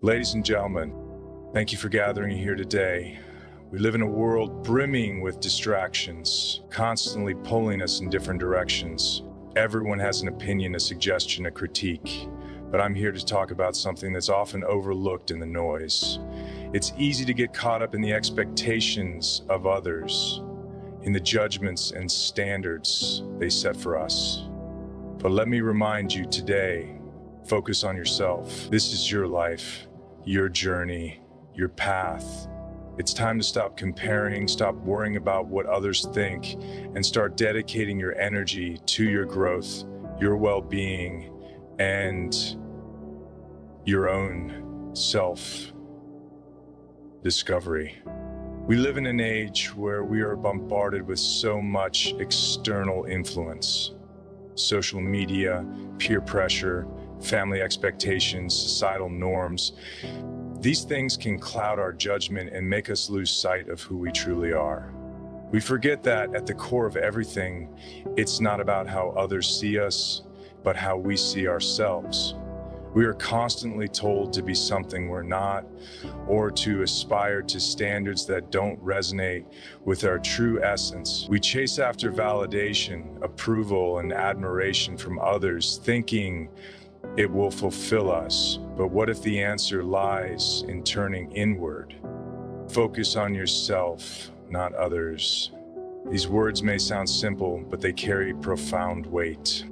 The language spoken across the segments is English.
Ladies and gentlemen, thank you for gathering here today. We live in a world brimming with distractions, constantly pulling us in different directions. Everyone has an opinion, a suggestion, a critique, but I'm here to talk about something that's often overlooked in the noise. It's easy to get caught up in the expectations of others, in the judgments and standards they set for us. But let me remind you today, focus on yourself. This is your life, your journey, your path. It's time to stop comparing, stop worrying about what others think, and start dedicating your energy to your growth, your well-being, and your own self-discovery. We live in an age where we are bombarded with so much external influence. Social media, peer pressure, family expectations, societal norms. These things can cloud our judgment and make us lose sight of who we truly are. We forget that at the core of everything, it's not about how others see us, but how we see ourselves. We are constantly told to be something we're not, or to aspire to standards that don't resonate with our true essence. We chase after validation, approval, and admiration from others, thinking it will fulfill us. But what if the answer lies in turning inward? Focus on yourself, not others. These words may sound simple, but they carry profound weight.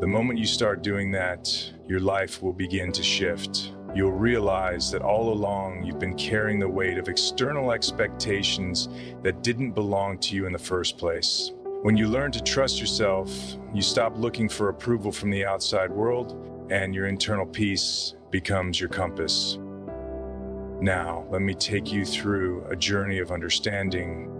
The moment you start doing that, your life will begin to shift. You'll realize that all along you've been carrying the weight of external expectations that didn't belong to you in the first place. When you learn to trust yourself, you stop looking for approval from the outside world, and your internal peace becomes your compass. Now, let me take you through a journey of understanding.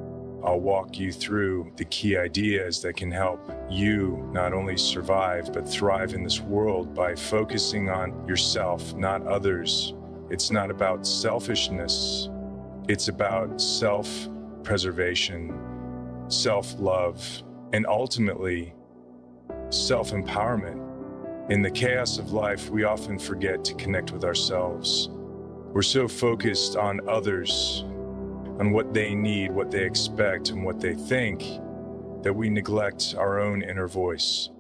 I'll walk you through the key ideas that can help you not only survive, but thrive in this world by focusing on yourself, not others. It's not about selfishness. It's about self-preservation, self-love, and ultimately, self-empowerment. In the chaos of life, we often forget to connect with ourselves. We're so focused on others, on what they need, what they expect, and what they think, that we neglect our own inner voice.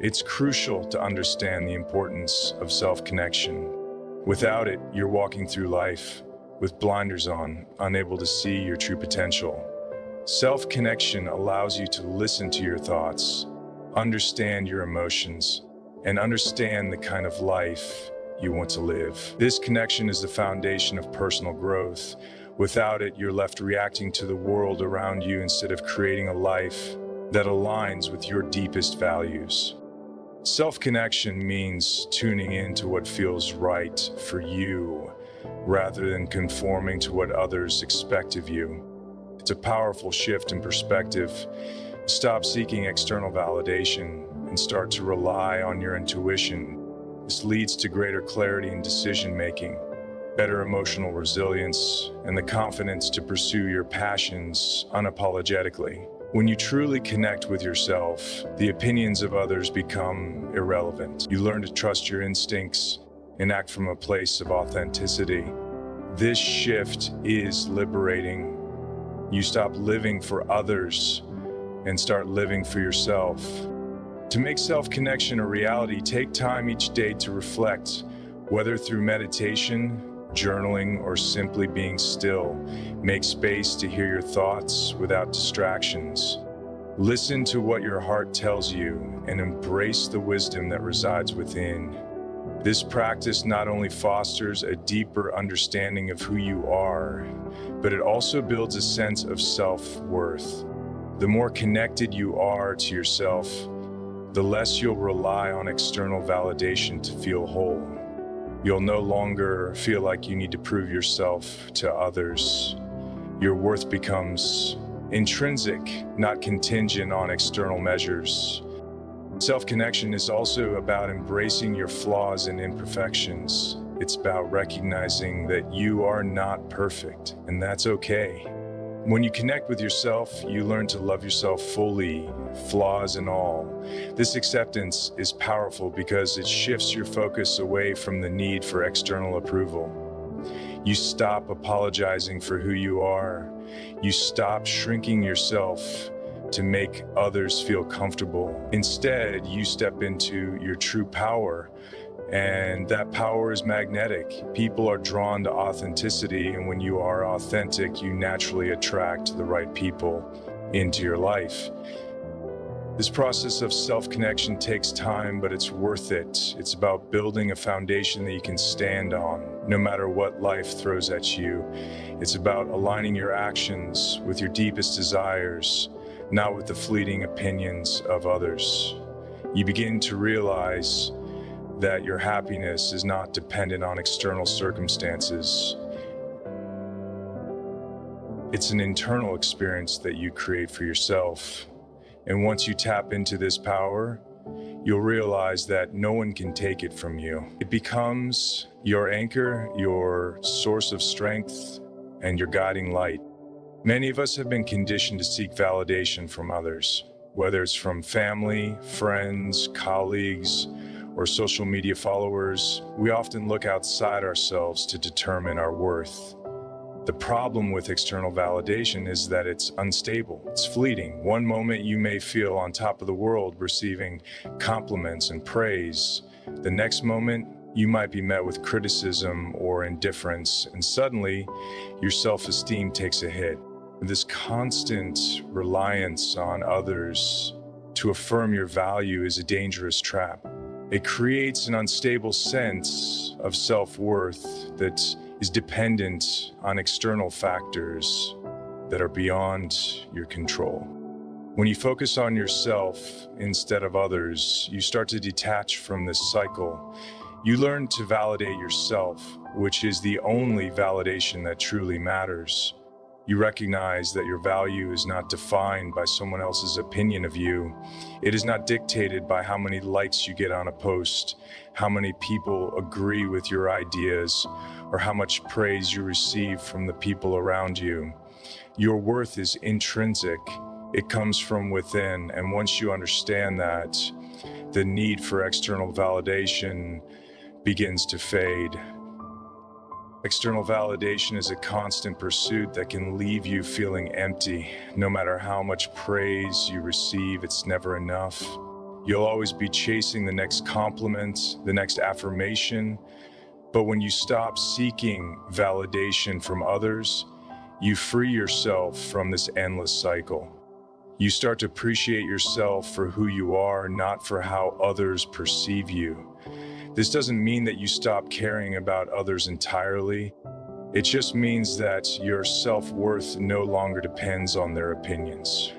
It's crucial to understand the importance of self-connection. Without it, you're walking through life with blinders on, unable to see your true potential. Self-connection allows you to listen to your thoughts, understand your emotions, and understand the kind of life you want to live. This connection is the foundation of personal growth. Without it, you're left reacting to the world around you instead of creating a life that aligns with your deepest values. Self-connection means tuning into what feels right for you, rather than conforming to what others expect of you. It's a powerful shift in perspective. Stop seeking external validation and start to rely on your intuition. This leads to greater clarity in decision-making, better emotional resilience, and the confidence to pursue your passions unapologetically. When you truly connect with yourself, the opinions of others become irrelevant. You learn to trust your instincts and act from a place of authenticity. This shift is liberating. You stop living for others and start living for yourself. To make self-connection a reality, take time each day to reflect, whether through meditation, journaling, or simply being still. Make space to hear your thoughts without distractions. Listen to what your heart tells you and embrace the wisdom that resides within. This practice not only fosters a deeper understanding of who you are, but it also builds a sense of self-worth. The more connected you are to yourself, the less you'll rely on external validation to feel whole. You'll no longer feel like you need to prove yourself to others. Your worth becomes intrinsic, not contingent on external measures. Self-connection is also about embracing your flaws and imperfections. It's about recognizing that you are not perfect, and that's okay. When you connect with yourself, you learn to love yourself fully, flaws and all. This acceptance is powerful because it shifts your focus away from the need for external approval. You stop apologizing for who you are. You stop shrinking yourself to make others feel comfortable. Instead, you step into your true power, and that power is magnetic. People are drawn to authenticity, and when you are authentic, you naturally attract the right people into your life. This process of self-connection takes time, but it's worth it. It's about building a foundation that you can stand on, no matter what life throws at you. It's about aligning your actions with your deepest desires, not with the fleeting opinions of others. You begin to realize that your happiness is not dependent on external circumstances. It's an internal experience that you create for yourself. And once you tap into this power, you'll realize that no one can take it from you. It becomes your anchor, your source of strength, and your guiding light. Many of us have been conditioned to seek validation from others, whether it's from family, friends, colleagues, or social media followers. We often look outside ourselves to determine our worth. The problem with external validation is that it's unstable, it's fleeting. One moment you may feel on top of the world, receiving compliments and praise. The next moment, you might be met with criticism or indifference, and suddenly your self-esteem takes a hit. This constant reliance on others to affirm your value is a dangerous trap. It creates an unstable sense of self-worth that is dependent on external factors that are beyond your control. When you focus on yourself instead of others, you start to detach from this cycle. You learn to validate yourself, which is the only validation that truly matters. You recognize that your value is not defined by someone else's opinion of you. It is not dictated by how many likes you get on a post, how many people agree with your ideas, or how much praise you receive from the people around you. Your worth is intrinsic. It comes from within, and once you understand that, the need for external validation begins to fade. External validation is a constant pursuit that can leave you feeling empty. No matter how much praise you receive, it's never enough. You'll always be chasing the next compliment, the next affirmation. But when you stop seeking validation from others, you free yourself from this endless cycle. You start to appreciate yourself for who you are, not for how others perceive you. This doesn't mean that you stop caring about others entirely. It just means that your self-worth no longer depends on their opinions.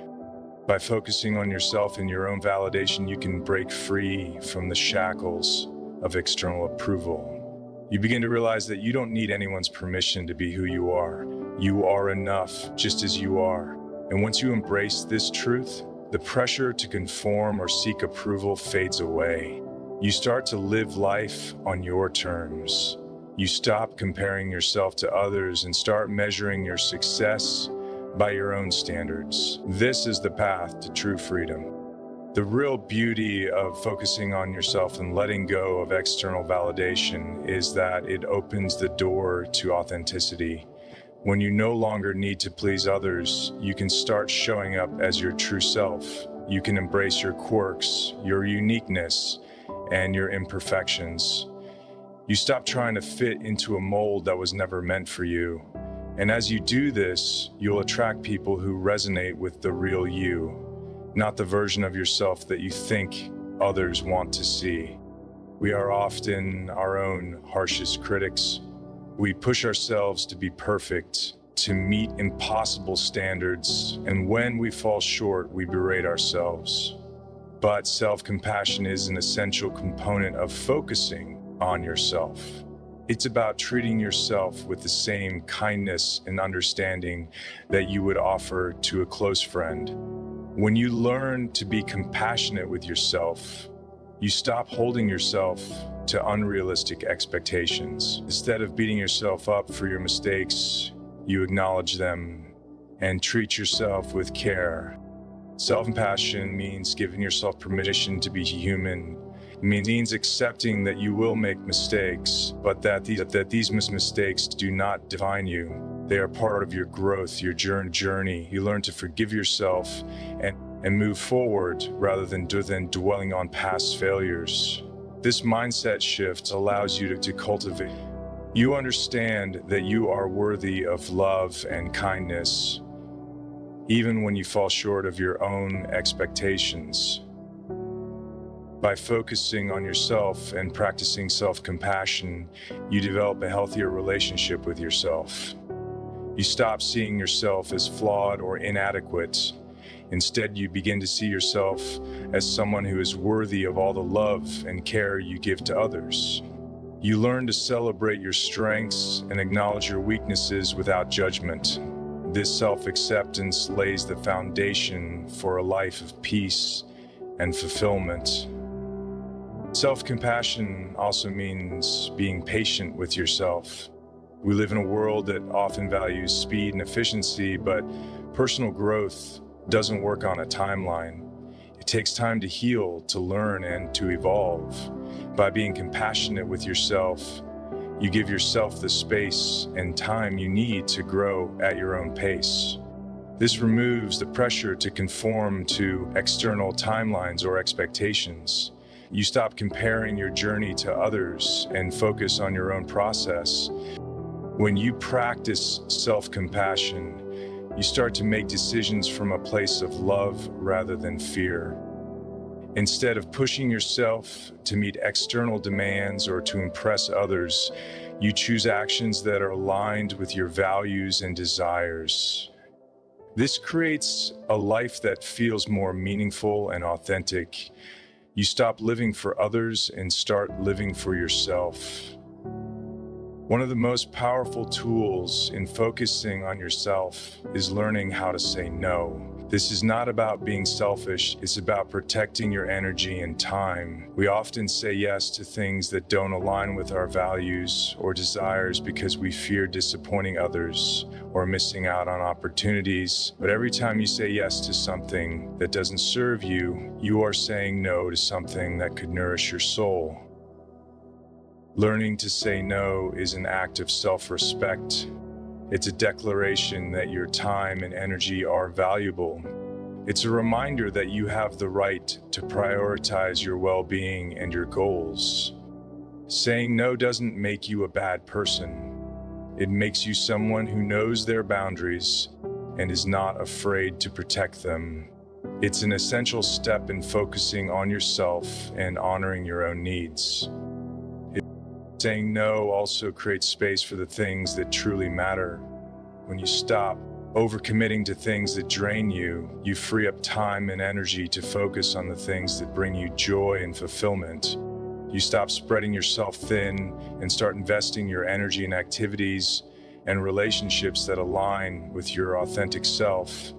By focusing on yourself and your own validation, you can break free from the shackles of external approval. You begin to realize that you don't need anyone's permission to be who you are. You are enough just as you are. And once you embrace this truth, the pressure to conform or seek approval fades away. You start to live life on your terms. You stop comparing yourself to others and start measuring your success by your own standards. This is the path to true freedom. The real beauty of focusing on yourself and letting go of external validation is that it opens the door to authenticity. When you no longer need to please others, you can start showing up as your true self. You can embrace your quirks, your uniqueness, and your imperfections. You stop trying to fit into a mold that was never meant for you. And as you do this, you'll attract people who resonate with the real you, not the version of yourself that you think others want to see. We are often our own harshest critics. We push ourselves to be perfect, to meet impossible standards, and when we fall short, we berate ourselves. But self-compassion is an essential component of focusing on yourself. It's about treating yourself with the same kindness and understanding that you would offer to a close friend. When you learn to be compassionate with yourself, you stop holding yourself to unrealistic expectations. Instead of beating yourself up for your mistakes, you acknowledge them and treat yourself with care. Self-compassion means giving yourself permission to be human, It means accepting that you will make mistakes, but that these mistakes do not define you. They are part of your growth, your journey. You learn to forgive yourself and move forward rather than dwelling on past failures. This mindset shift allows you to cultivate. You understand that you are worthy of love and kindness, even when you fall short of your own expectations. By focusing on yourself and practicing self-compassion, you develop a healthier relationship with yourself. You stop seeing yourself as flawed or inadequate. Instead, you begin to see yourself as someone who is worthy of all the love and care you give to others. You learn to celebrate your strengths and acknowledge your weaknesses without judgment. This self-acceptance lays the foundation for a life of peace and fulfillment. Self-compassion also means being patient with yourself. We live in a world that often values speed and efficiency, but personal growth doesn't work on a timeline. It takes time to heal, to learn, and to evolve. By being compassionate with yourself, you give yourself the space and time you need to grow at your own pace. This removes the pressure to conform to external timelines or expectations. You stop comparing your journey to others and focus on your own process. When you practice self-compassion, you start to make decisions from a place of love rather than fear. Instead of pushing yourself to meet external demands or to impress others, you choose actions that are aligned with your values and desires. This creates a life that feels more meaningful and authentic. You stop living for others and start living for yourself. One of the most powerful tools in focusing on yourself is learning how to say no. This is not about being selfish, it's about protecting your energy and time. We often say yes to things that don't align with our values or desires because we fear disappointing others or missing out on opportunities. But every time you say yes to something that doesn't serve you, you are saying no to something that could nourish your soul. Learning to say no is an act of self-respect. It's a declaration that your time and energy are valuable. It's a reminder that you have the right to prioritize your well-being and your goals. Saying no doesn't make you a bad person. It makes you someone who knows their boundaries and is not afraid to protect them. It's an essential step in focusing on yourself and honoring your own needs. Saying no also creates space for the things that truly matter. When you stop overcommitting to things that drain you, you free up time and energy to focus on the things that bring you joy and fulfillment. You stop spreading yourself thin and start investing your energy in activities and relationships that align with your authentic self.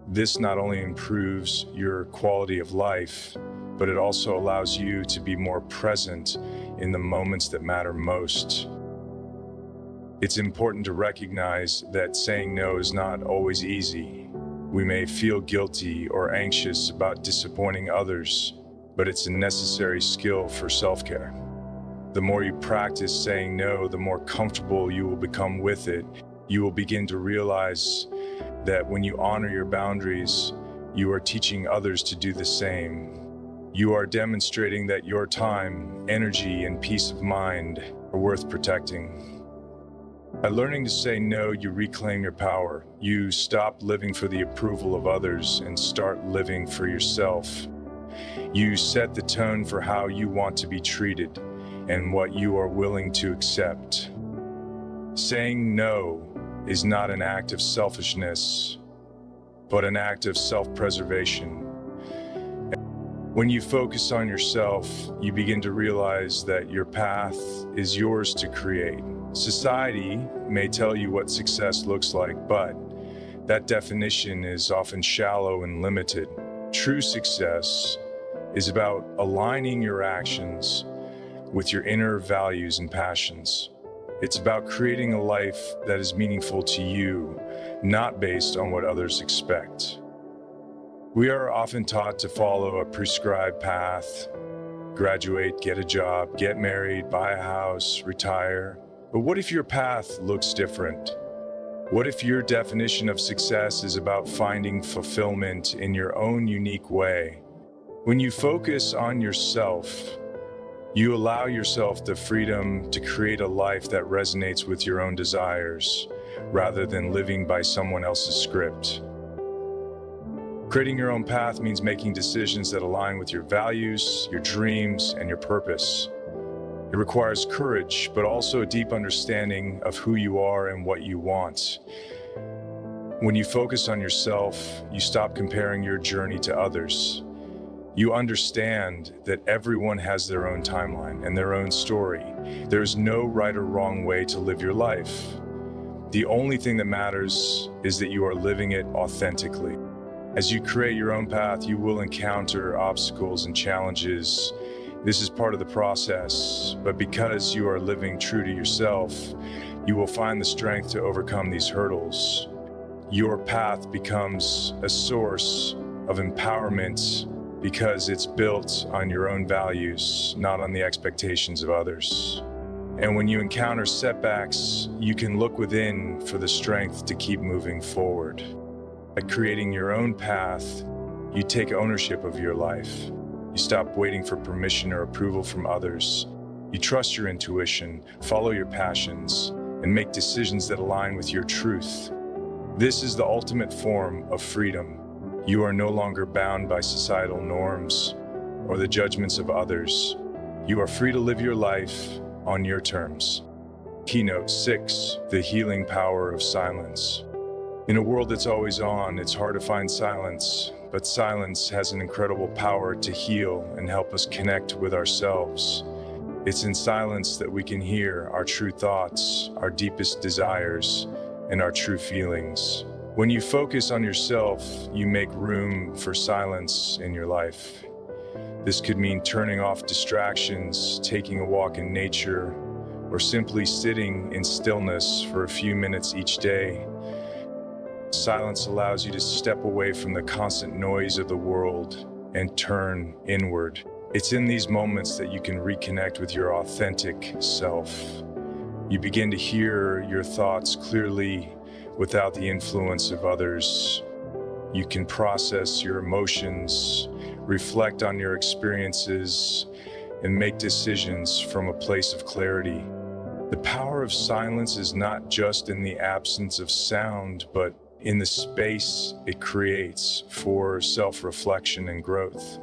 This not only improves your quality of life, but it also allows you to be more present in the moments that matter most. It's important to recognize that saying no is not always easy. We may feel guilty or anxious about disappointing others, but it's a necessary skill for self-care. The more you practice saying no, the more comfortable you will become with it. You will begin to realize that when you honor your boundaries, you are teaching others to do the same. You are demonstrating that your time, energy, and peace of mind are worth protecting. By learning to say no, you reclaim your power. You stop living for the approval of others and start living for yourself. You set the tone for how you want to be treated and what you are willing to accept. Saying no is not an act of selfishness, but an act of self-preservation. When you focus on yourself, you begin to realize that your path is yours to create. Society may tell you what success looks like, but that definition is often shallow and limited. True success is about aligning your actions with your inner values and passions. It's about creating a life that is meaningful to you, not based on what others expect. We are often taught to follow a prescribed path, Graduate, get a job, get married, buy a house, retire. But what if your path looks different? What if your definition of success is about finding fulfillment in your own unique way? When you focus on yourself, you allow yourself the freedom to create a life that resonates with your own desires, rather than living by someone else's script. Creating your own path means making decisions that align with your values, your dreams, and your purpose. It requires courage, but also a deep understanding of who you are and what you want. When you focus on yourself, you stop comparing your journey to others. You understand that everyone has their own timeline and their own story. There's no right or wrong way to live your life. The only thing that matters is that you are living it authentically. As you create your own path, you will encounter obstacles and challenges. This is part of the process, but because you are living true to yourself, you will find the strength to overcome these hurdles. Your path becomes a source of empowerment because it's built on your own values, not on the expectations of others. And when you encounter setbacks, you can look within for the strength to keep moving forward. By creating your own path, you take ownership of your life. You stop waiting for permission or approval from others. You trust your intuition, follow your passions, and make decisions that align with your truth. This is the ultimate form of freedom. You are no longer bound by societal norms or the judgments of others. You are free to live your life on your terms. Keynote 6: The Healing Power of Silence. In a world that's always on, it's hard to find silence, but silence has an incredible power to heal and help us connect with ourselves. It's in silence that we can hear our true thoughts, our deepest desires, and our true feelings. When you focus on yourself, you make room for silence in your life. This could mean turning off distractions, taking a walk in nature, or simply sitting in stillness for a few minutes each day. Silence allows you to step away from the constant noise of the world and turn inward. It's in these moments that you can reconnect with your authentic self. You begin to hear your thoughts clearly without the influence of others. You can process your emotions, reflect on your experiences, and make decisions from a place of clarity. The power of silence is not just in the absence of sound, but in the space it creates for self-reflection and growth.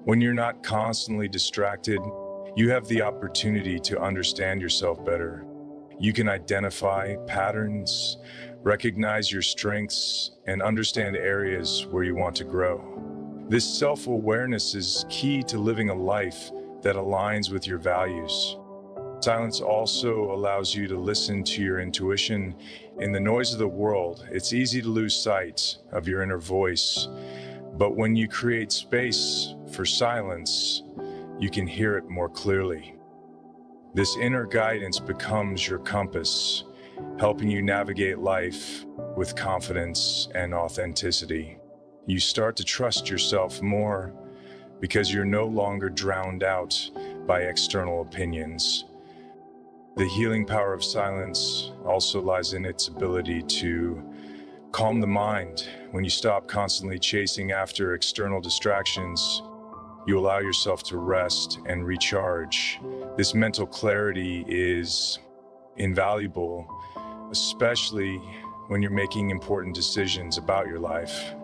When you're not constantly distracted, you have the opportunity to understand yourself better. You can identify patterns, recognize your strengths, and understand areas where you want to grow. This self-awareness is key to living a life that aligns with your values. Silence also allows you to listen to your intuition. In the noise of the world, it's easy to lose sight of your inner voice. But when you create space for silence, you can hear it more clearly. This inner guidance becomes your compass, helping you navigate life with confidence and authenticity. You start to trust yourself more because you're no longer drowned out by external opinions. The healing power of silence also lies in its ability to calm the mind. When you stop constantly chasing after external distractions, you allow yourself to rest and recharge. This mental clarity is invaluable, especially when you're making important decisions about your life.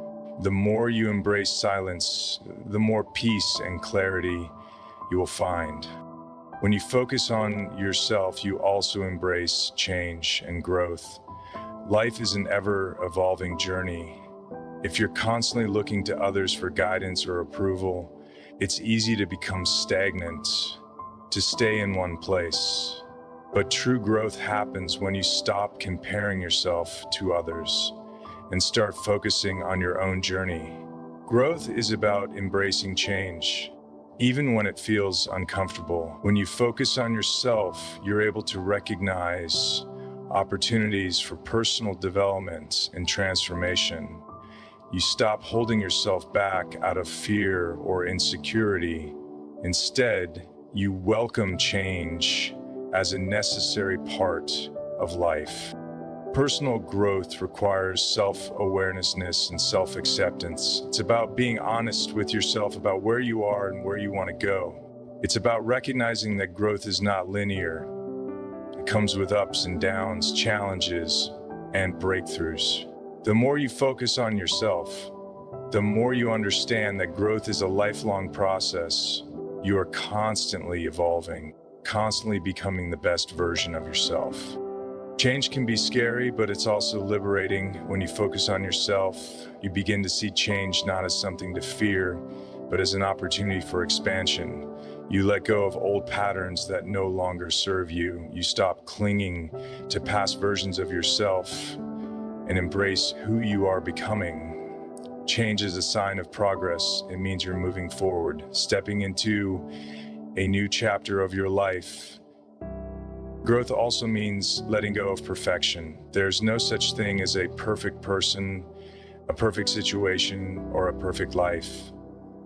The more you embrace silence, the more peace and clarity you will find. When you focus on yourself, you also embrace change and growth. Life is an ever-evolving journey. If you're constantly looking to others for guidance or approval, it's easy to become stagnant, to stay in one place. But true growth happens when you stop comparing yourself to others and start focusing on your own journey. Growth is about embracing change, even when it feels uncomfortable. When you focus on yourself, you're able to recognize opportunities for personal development and transformation. You stop holding yourself back out of fear or insecurity Instead, you welcome change as a necessary part of life. Personal growth requires self-awareness and self-acceptance. It's about being honest with yourself about where you are and where you want to go. It's about recognizing that growth is not linear. It comes with ups and downs, challenges, and breakthroughs. The more you focus on yourself, the more you understand that growth is a lifelong process. You are constantly evolving, constantly becoming the best version of yourself. Change can be scary, but it's also liberating. When you focus on yourself, you begin to see change not as something to fear, but as an opportunity for expansion. You let go of old patterns that no longer serve you. You stop clinging to past versions of yourself and embrace who you are becoming. Change is a sign of progress. It means you're moving forward, stepping into a new chapter of your life. Growth also means letting go of perfection. There's no such thing as a perfect person, a perfect situation, or a perfect life.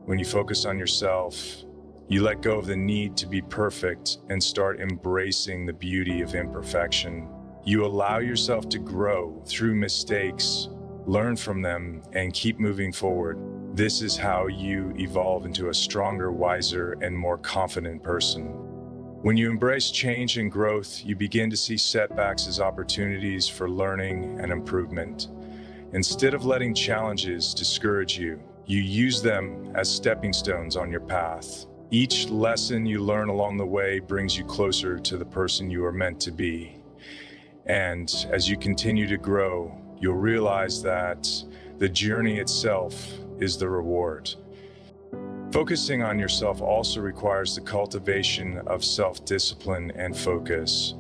When you focus on yourself, you let go of the need to be perfect and start embracing the beauty of imperfection. You allow yourself to grow through mistakes, learn from them, and keep moving forward. This is how you evolve into a stronger, wiser, and more confident person. When you embrace change and growth, you begin to see setbacks as opportunities for learning and improvement. Instead of letting challenges discourage you, you use them as stepping stones on your path. Each lesson you learn along the way brings you closer to the person you are meant to be. And as you continue to grow, you'll realize that the journey itself is the reward. Focusing on yourself also requires the cultivation of self-discipline and focus.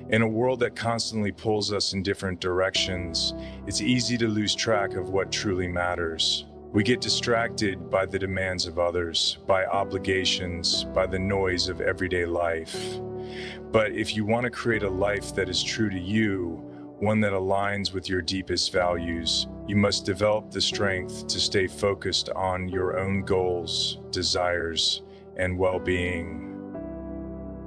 In a world that constantly pulls us in different directions, it's easy to lose track of what truly matters. We get distracted by the demands of others, by obligations, by the noise of everyday life. But if you want to create a life that is true to you, one that aligns with your deepest values, you must develop the strength to stay focused on your own goals, desires, and well-being.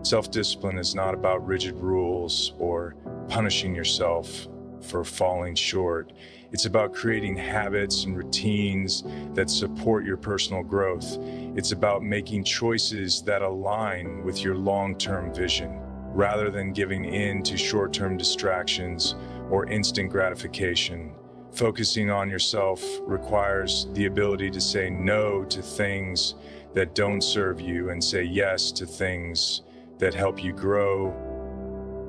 Self-discipline is not about rigid rules or punishing yourself for falling short. It's about creating habits and routines that support your personal growth. It's about making choices that align with your long-term vision, rather than giving in to short-term distractions or instant gratification. Focusing on yourself requires the ability to say no to things that don't serve you and say yes to things that help you grow.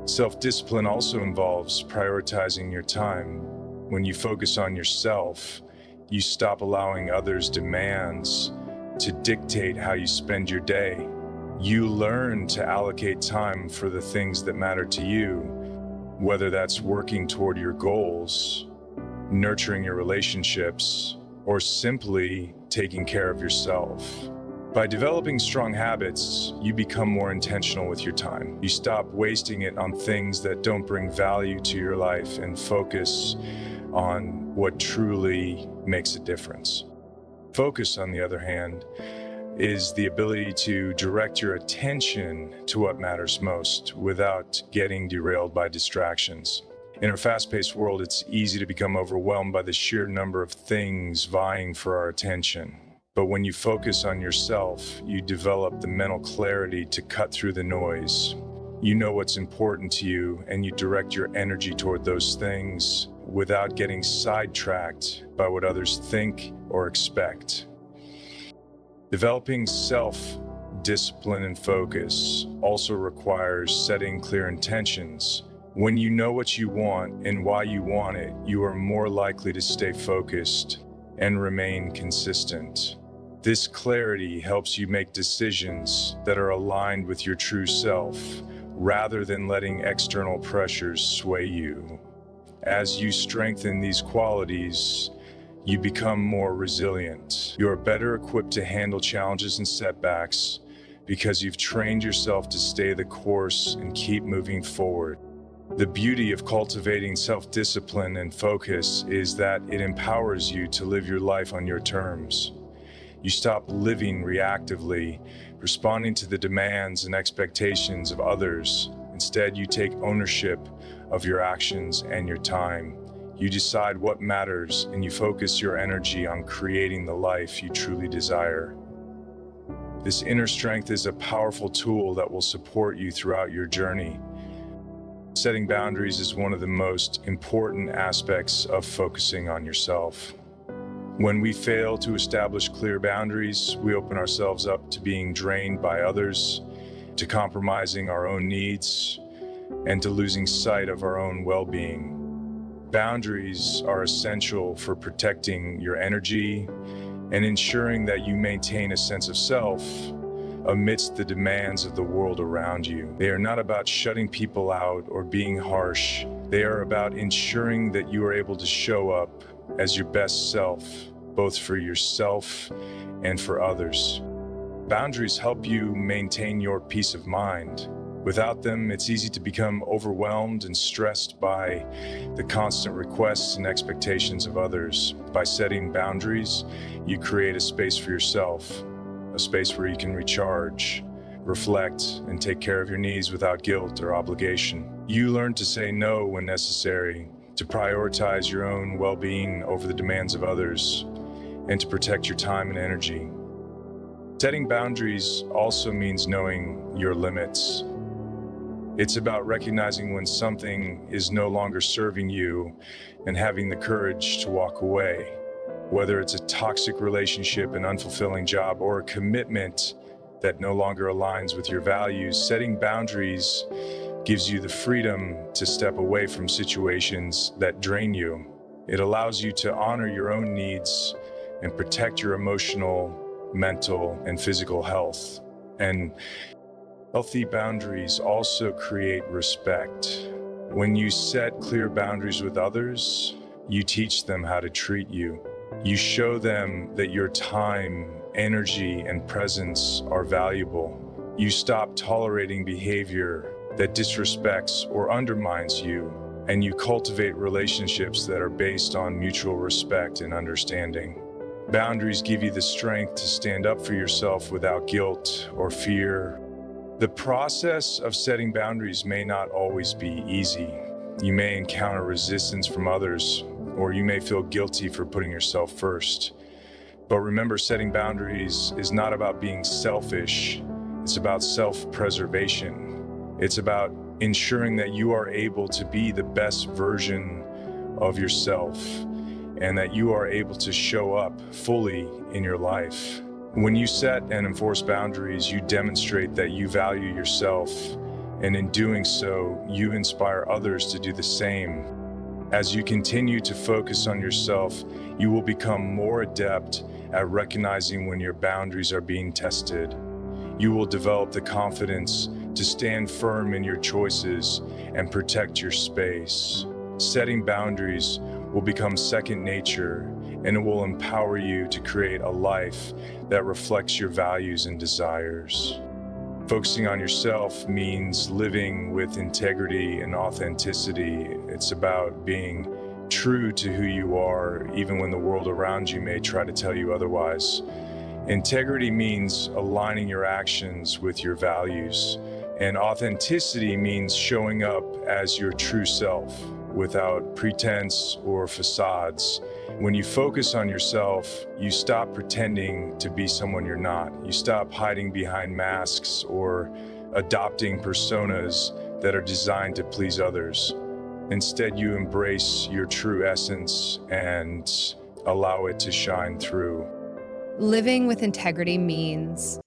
Self-discipline also involves prioritizing your time. When you focus on yourself, you stop allowing others' demands to dictate how you spend your day. You learn to allocate time for the things that matter to you, whether that's working toward your goals, nurturing your relationships, or simply taking care of yourself. By developing strong habits, you become more intentional with your time. You stop wasting it on things that don't bring value to your life and focus on what truly makes a difference. Focus, on the other hand, is the ability to direct your attention to what matters most without getting derailed by distractions. In our fast-paced world, it's easy to become overwhelmed by the sheer number of things vying for our attention. But when you focus on yourself, you develop the mental clarity to cut through the noise. You know what's important to you, and you direct your energy toward those things without getting sidetracked by what others think or expect. Developing self-discipline and focus also requires setting clear intentions. When you know what you want and why you want it, you are more likely to stay focused and remain consistent. This clarity helps you make decisions that are aligned with your true self, rather than letting external pressures sway you. As you strengthen these qualities, you become more resilient. You are better equipped to handle challenges and setbacks because you've trained yourself to stay the course and keep moving forward. The beauty of cultivating self-discipline and focus is that it empowers you to live your life on your terms. You stop living reactively, responding to the demands and expectations of others. Instead, you take ownership of your actions and your time. You decide what matters and you focus your energy on creating the life you truly desire. This inner strength is a powerful tool that will support you throughout your journey. Setting boundaries is one of the most important aspects of focusing on yourself. When we fail to establish clear boundaries, we open ourselves up to being drained by others, to compromising our own needs, and to losing sight of our own well-being. Boundaries are essential for protecting your energy and ensuring that you maintain a sense of self amidst the demands of the world around you. They are not about shutting people out or being harsh. They are about ensuring that you are able to show up as your best self, both for yourself and for others. Boundaries help you maintain your peace of mind. Without them, it's easy to become overwhelmed and stressed by the constant requests and expectations of others. By setting boundaries, you create a space for yourself, a space where you can recharge, reflect, and take care of your needs without guilt or obligation. You learn to say no when necessary, to prioritize your own well-being over the demands of others, and to protect your time and energy. Setting boundaries also means knowing your limits. It's about recognizing when something is no longer serving you and having the courage to walk away. Whether it's a toxic relationship, an unfulfilling job, or a commitment that no longer aligns with your values, setting boundaries gives you the freedom to step away from situations that drain you. It allows you to honor your own needs and protect your emotional, mental, and physical health. And healthy boundaries also create respect. When you set clear boundaries with others, you teach them how to treat you. You show them that your time, energy, and presence are valuable. You stop tolerating behavior that disrespects or undermines you, and you cultivate relationships that are based on mutual respect and understanding. Boundaries give you the strength to stand up for yourself without guilt or fear. The process of setting boundaries may not always be easy. You may encounter resistance from others, or you may feel guilty for putting yourself first. But remember, setting boundaries is not about being selfish. It's about self-preservation. It's about ensuring that you are able to be the best version of yourself and that you are able to show up fully in your life. When you set and enforce boundaries, you demonstrate that you value yourself, and in doing so, you inspire others to do the same. As you continue to focus on yourself, you will become more adept at recognizing when your boundaries are being tested. You will develop the confidence to stand firm in your choices and protect your space. Setting boundaries will become second nature, and it will empower you to create a life that reflects your values and desires. Focusing on yourself means living with integrity and authenticity. It's about being true to who you are, even when the world around you may try to tell you otherwise. Integrity means aligning your actions with your values, and authenticity means showing up as your true self, without pretense or facades. When you focus on yourself, you stop pretending to be someone you're not. You stop hiding behind masks or adopting personas that are designed to please others. Instead, you embrace your true essence and allow it to shine through. Living with integrity means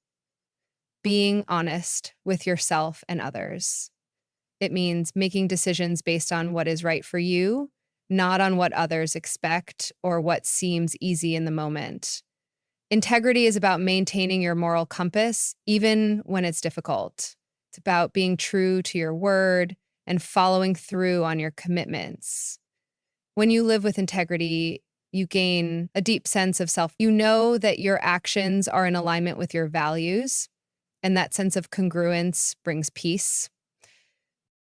being honest with yourself and others. It means making decisions based on what is right for you, not on what others expect or what seems easy in the moment. Integrity is about maintaining your moral compass, even when it's difficult. It's about being true to your word and following through on your commitments. When you live with integrity, you gain a deep sense of self. You know that your actions are in alignment with your values, and that sense of congruence brings peace.